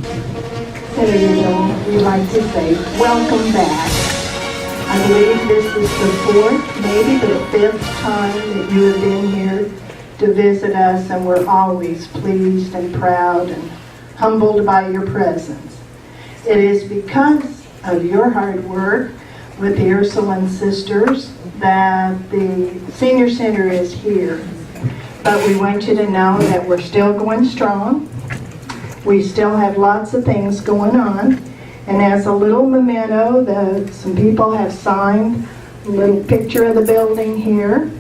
Senator Dole, we'd like to say welcome back. I believe this is the fourth, maybe the fifth time that you have been here to visit us, and we're always pleased and proud and humbled by your presence. It is because of your hard work with the Ursuline Sisters that the Senior Center is here. But we want you to know that we're still going strong. We still have lots of things going on. And as a little memento, some people have signed a little picture of the building here,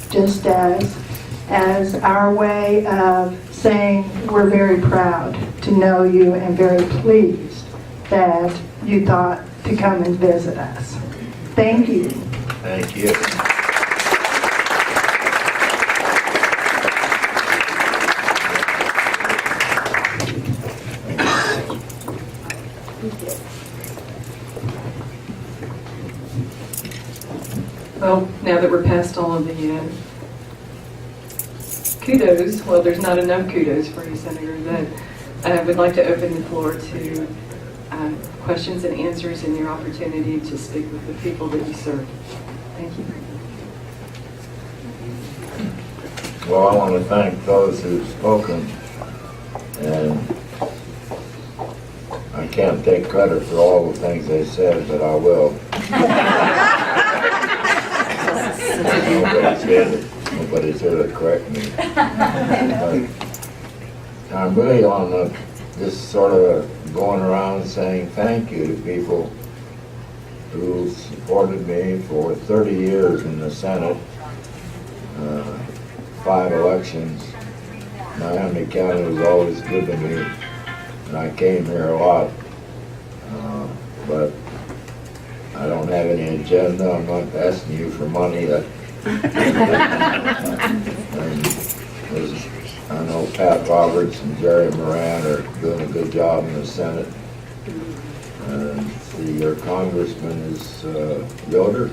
just as our way of saying we're very proud to know you and very pleased that you thought to come and visit us. Thank you. Thank you. Well, now that we're past all of the kudos, well, there's not enough kudos for you, Senator, that I would like to open the floor to questions and answers and your opportunity to speak with the people that you serve. Thank you. Well, I want to thank those who've spoken, and I can't take credit for all the things they said, but I will. Nobody's here to correct me. But I'm really on this sort of going around saying thank you to people who supported me for 30 years in the Senate, 5 elections. Miami County was always good to me, and I came here a lot, but I don't have any agenda. I'm not asking you for money. I know Pat Roberts and Jerry Moran are doing a good job in the Senate. And your congressman is Yoder?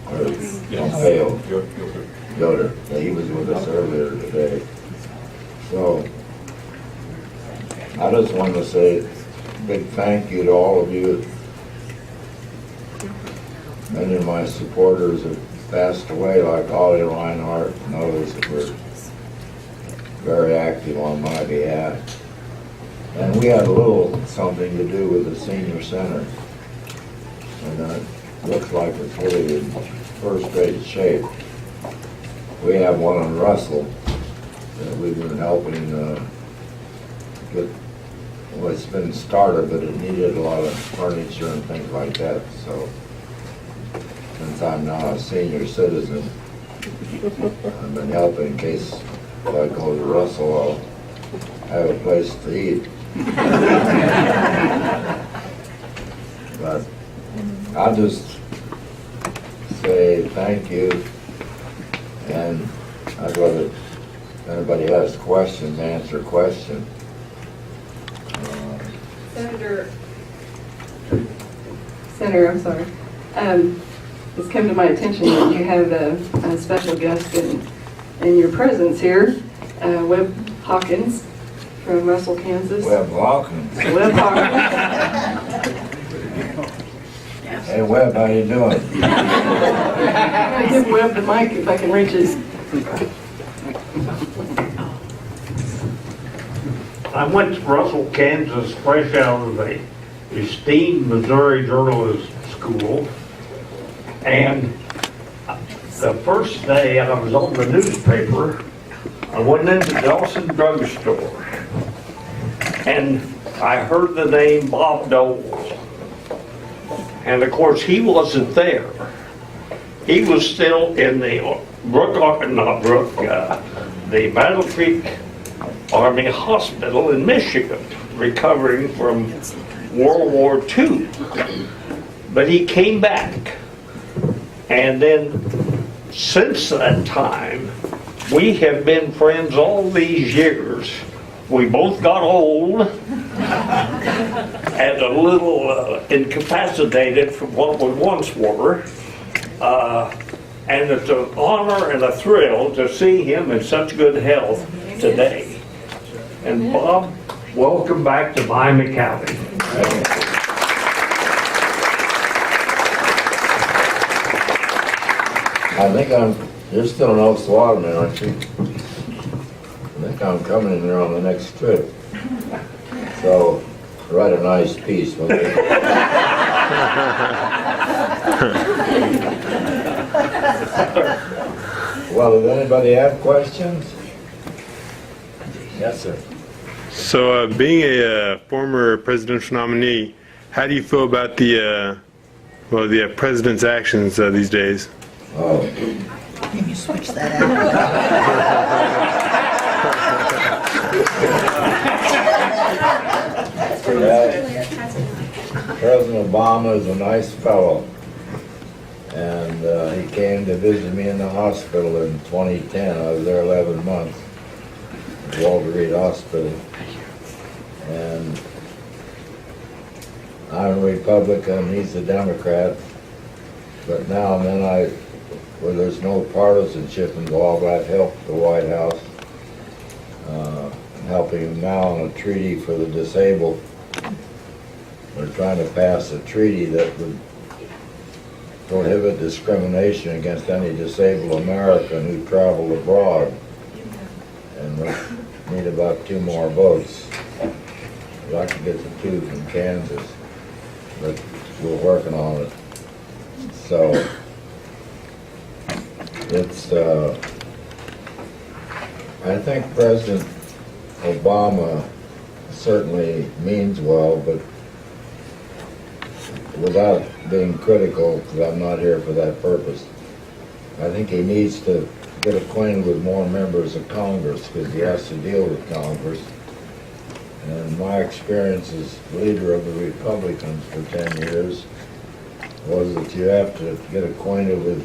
Or Pompeo? Yoder. Yeah, he was with us earlier today. So I just want to say a big thank you to all of you. Many of my supporters have passed away, like Ollie Reinhardt and others that were very active on my behalf. And we had a little something to do with the senior center. And it looks like it's really in first-rate shape. We have one in Russell that we've been helping get. Well, it's been started, but it needed a lot of furniture and things like that. So since I'm now a senior citizen, I've been helping in case if I go to Russell, I'll have a place to eat. But I'll just say thank you, and I'd rather, if anybody has questions, answer questions. Senator, I'm sorry. It's come to my attention that you have a special guest in your presence here, Webb Hawkins from Russell, Kansas. Webb Hawkins. Webb Hawkins. Hey Webb, how you doing? I give Webb the mic if I can reach it. I went to Russell, Kansas, fresh out of the esteemed Missouri Journalism School, and the first day I was on the newspaper, I went into Dawson Drugstore, and I heard the name Bob Dole, and of course he wasn't there. He was still in the the Battle Creek Army Hospital in Michigan, recovering from World War II. But he came back, and then since that time, we have been friends all these years. We both got old and a little incapacitated from what we once were. And it's an honor and a thrill to see him in such good health today. And Bob, welcome back to Miami County. I think you're still in Oaks Waterman, aren't you? I think I'm coming in there on the next trip. So, write a nice piece. Will you? Well, does anybody have questions? Yes, sir. So, being a former presidential nominee, how do you feel about the president's actions these days? Oh, Can you switch that out? President Obama is a nice fellow, and he came to visit me in the hospital in 2010. I was there 11 months, at Walter Reed Hospital, and I'm a Republican, he's a Democrat, but now and then where there's no partisanship involved, I've helped the White House, helping him now on a treaty for the disabled. We're trying to pass a treaty that would prohibit discrimination against any disabled American who traveled abroad. And we need about 2 more votes. I'd like to get the 2 from Kansas, but we're working on it. So it's, I think President Obama certainly means well, but without being critical, because I'm not here for that purpose, I think he needs to get acquainted with more members of Congress, because he has to deal with Congress. And my experience as leader of the Republicans for 10 years was that you have to get acquainted with,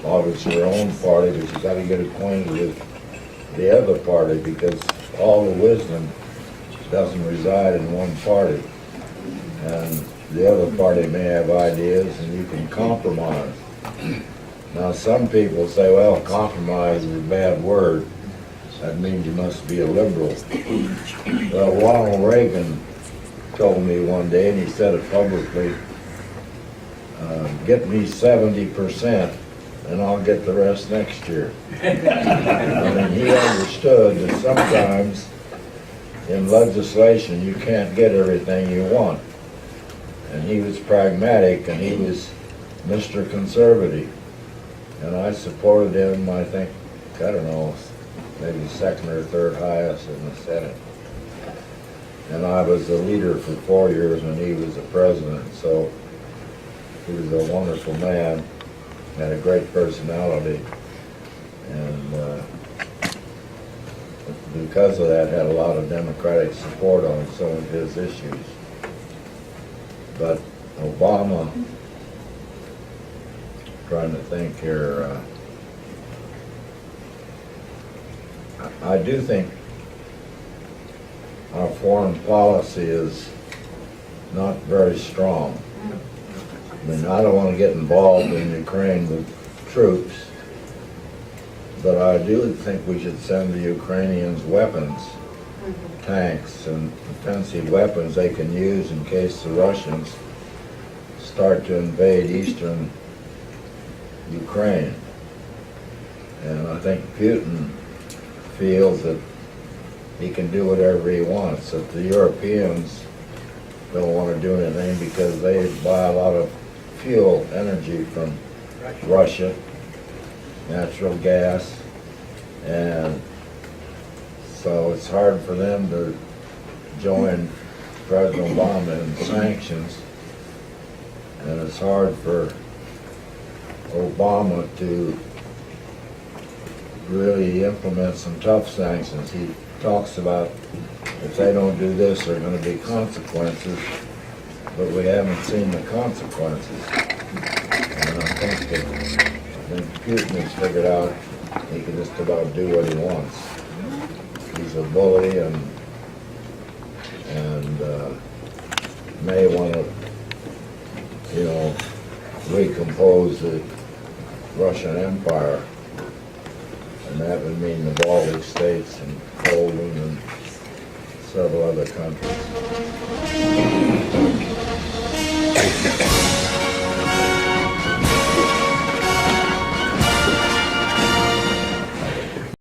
obviously, your own party, but you got to get acquainted with the other party, because all the wisdom doesn't reside in one party. And the other party may have ideas, and you can compromise. Now, some people say, well, compromise is a bad word. That means you must be a liberal. Well, Ronald Reagan told me one day, and he said it publicly, get me 70%, and I'll get the rest next year. I mean, he understood that sometimes in legislation you can't get everything you want. And he was pragmatic, and he was Mr. Conservative. And I supported him, I think, I don't know, maybe 2nd or 3rd highest in the Senate. And I was the leader for 4 years when he was the president, so he was a wonderful man, had a great personality, and because of that had a lot of Democratic support on some of his issues. But Obama, trying to think here, I do think our foreign policy is not very strong. I mean, I don't want to get involved in Ukraine with troops, but I do think we should send the Ukrainians weapons, tanks and offensive weapons they can use in case the Russians start to invade eastern Ukraine. And I think Putin feels that he can do whatever he wants, that the Europeans don't want to do anything because they buy a lot of fuel energy from Russia, natural gas, and so it's hard for them to join President Obama in sanctions, and it's hard for Obama to really implement some tough sanctions. He talks about if they don't do this, there are going to be consequences, but we haven't seen the consequences. And I think Putin has figured out he can just about do what he wants. He's a bully and may want to, recompose the Russian Empire. And that would mean the Baltic states and Poland and several other countries.